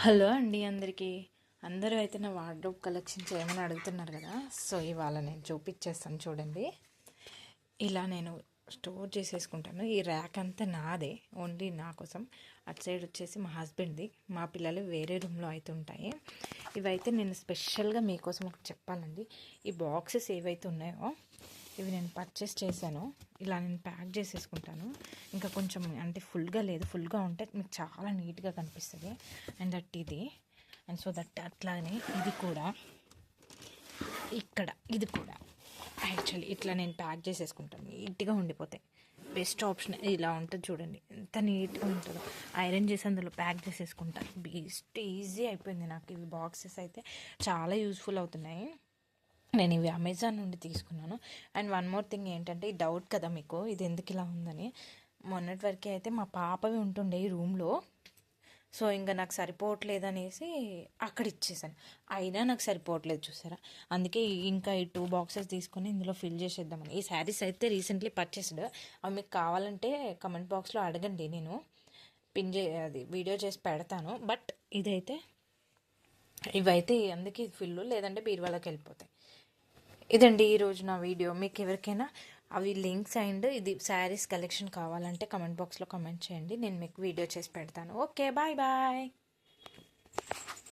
Hello అండి అందరికీ. అందరూ అయితే నా వార్డ్రోబ్ కలెక్షన్ చేయమని అడుగుతున్నారు కదా. సో ఇవాళ నేను చూపించేస్తాను చూడండి. ఇలా నేను స్టోర్ చేసేసుకుంటాను. ఈ ర్యాక్ అంతా నాదే, ఓన్లీ నా కోసం. అటు సైడ్ వచ్చేసి మా హస్బెండ్ది, మా పిల్లలు వేరే రూమ్లో అయితే ఉంటాయి. ఇవైతే నేను స్పెషల్గా మీకోసం ఒకటి చెప్పాలండి. ఈ బాక్సెస్ ఏవైతే ఉన్నాయో ఇవి నేను పర్చేస్ చేశాను. ఇలా నేను ప్యాక్ చేసేసుకుంటాను. ఇంకా కొంచెం అంటే ఫుల్గా లేదు, ఫుల్గా ఉంటే మీకు చాలా నీట్గా కనిపిస్తుంది. అండ్ దట్ ఇది, అండ్ సో దట్ అట్లానే ఇది కూడా, ఇక్కడ ఇది కూడా యాక్చువల్లీ ఇట్లా నేను ప్యాక్ చేసేసుకుంటాను. నీట్గా ఉండిపోతాయి. బెస్ట్ ఆప్షన్ ఇలా ఉంటుంది చూడండి, ఎంత నీట్గా ఉంటుందో. ఐరన్ చేసి అందులో ప్యాక్ చేసేసుకుంటాను. బెస్ట్ ఈజీ అయిపోయింది నాకు. ఇవి బాక్సెస్ అయితే చాలా యూస్ఫుల్ అవుతున్నాయి. నేను ఇవి అమెజాన్ నుండి తీసుకున్నాను. అండ్ వన్ మోర్ థింగ్ ఏంటంటే, ఈ డౌట్ కదా మీకు ఇది ఎందుకు ఇలా ఉందని. మొన్నటి వరకు అయితే మా పాపవి ఉంటుండే ఈ రూమ్లో. సో ఇంకా నాకు సరిపోవట్లేదు అనేసి అక్కడ ఇచ్చేసాను. అయినా నాకు సరిపోవట్లేదు చూసారా. అందుకే ఇంకా ఈ 2 బాక్సెస్ తీసుకొని ఇందులో ఫిల్ చేసేద్దామని. ఈ శారీస్ అయితే రీసెంట్లీ పర్చేస్డ్. అవి మీకు కావాలంటే కమెంట్ బాక్స్లో అడగండి, నేను అది వీడియో చేసి పెడతాను. బట్ ఇవైతే అందుకే ఫిల్లు, లేదంటే బీరువాలోకి వెళ్ళిపోతాయి. ఇదండి ఈరోజు నా వీడియో. మీకు ఎవరికైనా అవి లింక్స్ అండ్ ఇది శారీస్ కలెక్షన్ కావాలంటే కమెంట్ బాక్స్లో కమెంట్ చేయండి, నేను మీకు వీడియో చేసి పెడతాను. Okay, bye bye.